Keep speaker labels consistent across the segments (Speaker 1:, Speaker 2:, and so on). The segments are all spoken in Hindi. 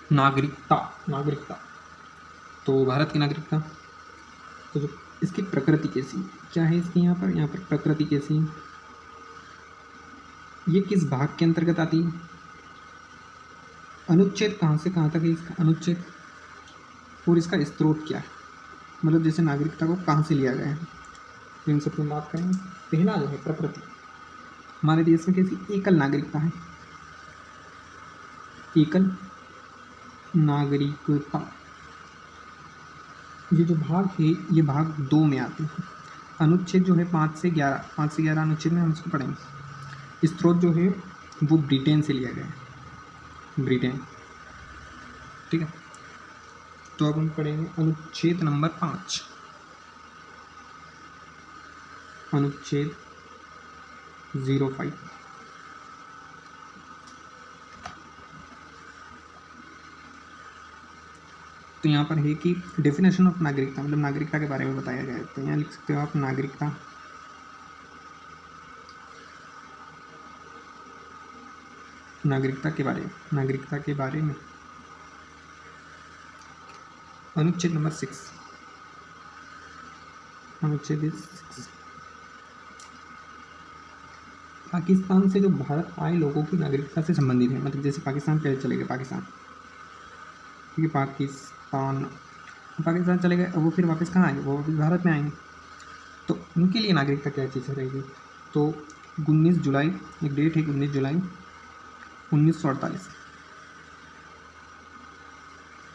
Speaker 1: नागरिकता, नागरिकता तो भारत की नागरिकता, तो जो इसकी प्रकृति कैसी क्या है, इसकी यहाँ पर प्रकृति कैसी, ये किस भाग के अंतर्गत आती है, अनुच्छेद कहाँ से कहाँ तक है इसका अनुच्छेद, और इसका स्रोत क्या है, मतलब जैसे नागरिकता को कहाँ से लिया गया है, तो इन सब की बात करेंगे। पहला जो है प्रकृति, हमारे देश में कैसी एकल नागरिकता है, एकल नागरिकता, ये जो भाग है ये भाग 2 में आते हैं। अनुच्छेद जो है 5 से 11 अनुच्छेद में हम इसको पढ़ेंगे। स्रोत जो है वो ब्रिटेन से लिया गया है, ब्रिटेन, ठीक है। तो अब हम पढ़ेंगे अनुच्छेद नंबर 5, अनुच्छेद 05। तो यहाँ पर है कि डेफिनेशन ऑफ नागरिकता, मतलब नागरिकता के बारे में बताया गया है। तो यहाँ लिख सकते हो आप नागरिकता, नागरिकता के बारे में, नागरिकता के बारे में अनुच्छेद नंबर 6, अनुच्छेद 6, पाकिस्तान से जो भारत आए लोगों की नागरिकता से संबंधित है, मतलब जैसे पाकिस्तान पहले चले गए, पाकिस्तान, ठीक है, पाकिस्तान चले गए, अब वो फिर वापस कहाँ आएंगे, वो वापस भारत में आएंगे, तो उनके लिए नागरिकता क्या चीज़ रहेगी। तो 19 जुलाई, एक डेट है 19 जुलाई 1948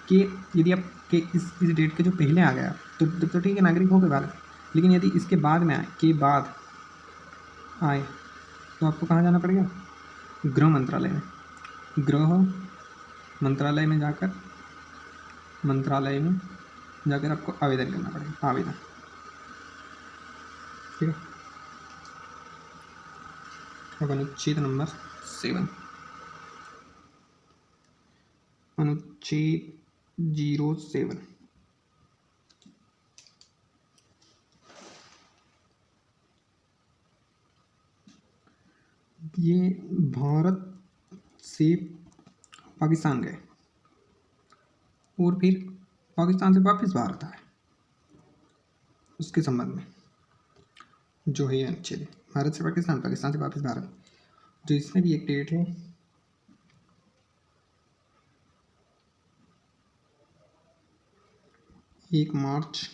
Speaker 1: कि यदि आप के इस डेट के जो पहले आ गया तो ठीक है, नागरिक हो गए भारत, लेकिन यदि इसके बाद में आए, के बाद आए, तो आपको कहाँ जाना पड़ेगा, गृह मंत्रालय में, गृह मंत्रालय में जाकर आपको आवेदन करना पड़ेगा, आवेदन, ठीक है। अब अनुच्छेद नंबर 7, अनुच्छेद 07, ये भारत से पाकिस्तान गए और फिर पाकिस्तान से वापस भारत आए, उसके संबंध में जो है अनुच्छेद, भारत से पाकिस्तान, पाकिस्तान से वापस भारत, जो इसमें भी एक डेट है 1 मार्च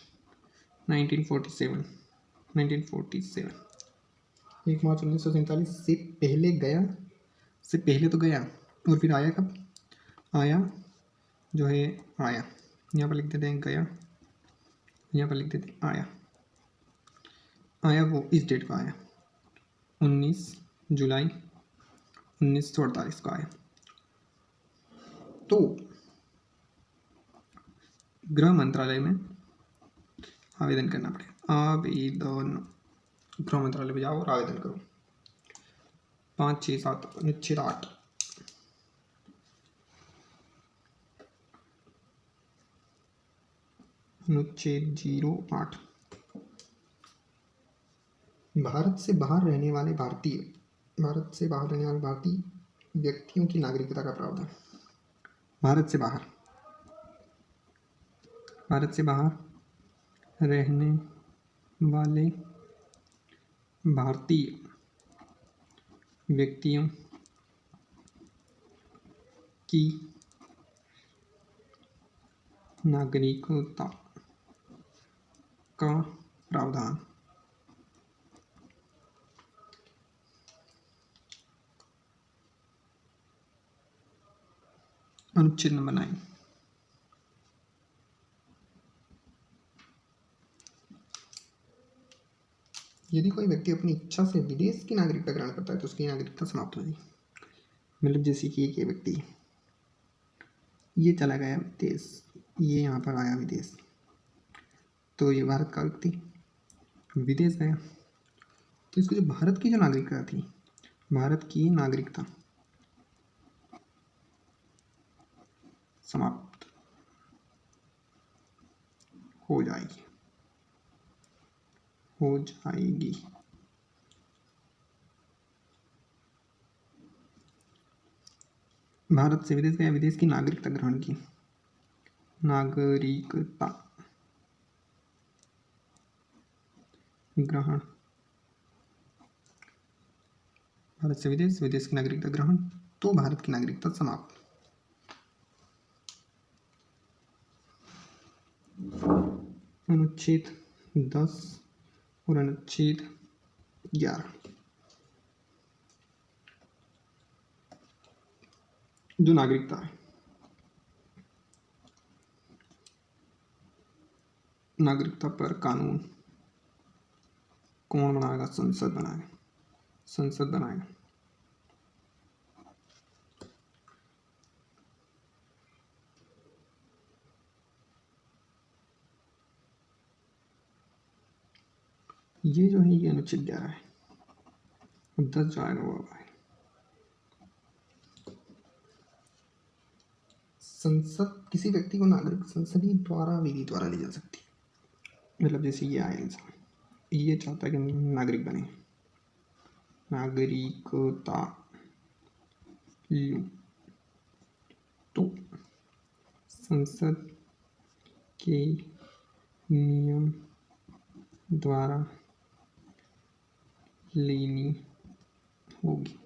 Speaker 1: 1947, 1 मार्च 1947 से पहले गया, से पहले तो गया, और फिर आया कब, आया जो है, आया यहाँ पर लिख देते हैं गया, यहाँ पर लिख देते हैं आया, आया वो इस डेट को आया 19 जुलाई 1948 को आया। तो गृह मंत्रालय में आवेदन करना पड़ेगा, आवेदन, गृह मंत्रालय में जाओ और आवेदन करो। 5, 6, 7, अनुच्छेद 8, अनुच्छेद 08, भारत से बाहर रहने वाले भारतीय, भारत से बाहर रहने वाले भारतीय व्यक्तियों की नागरिकता का प्रावधान, भारत से बाहर, भारत से बाहर रहने वाले भारतीय व्यक्तियों की नागरिकता का प्रावधान, अनुच्छेद नंबर 9, यदि कोई व्यक्ति अपनी इच्छा से विदेश की नागरिकता ग्रहण करता है तो उसकी नागरिकता समाप्त हो जाएगी। मतलब जैसे कि एक व्यक्ति ये चला गया विदेश, ये यहाँ पर आया विदेश, तो ये भारत का व्यक्ति विदेश गया, तो इसको जो भारत की जो नागरिकता थी, भारत की नागरिकता समाप्त हो जाएगी, हो जाएगी। भारत से विदेश गया, विदेश की नागरिकता ग्रहण की, नागरिकता ग्रहण, भारत से विदेश, विदेश की नागरिकता ग्रहण, तो भारत की नागरिकता समाप्त। अनुच्छेद 10 और अनुच्छेद 11 जो नागरिकता है, नागरिकता पर कानून कौन बनाएगा? संसद बनाएगा, संसद बनाएगा। ये जो है ये अनुच्छेद 11 है। अब 10 जो आएगा वो अब आएगा। संसद किसी व्यक्ति को नागरिक संसदीय द्वारा विधि द्वारा ली जा सकती है। मतलब जैसे ये आया इंसान, ये चाहता है कि नागरिक बने, नागरिकता लूं, तो संसद के नियम द्वारा लेनी होगी।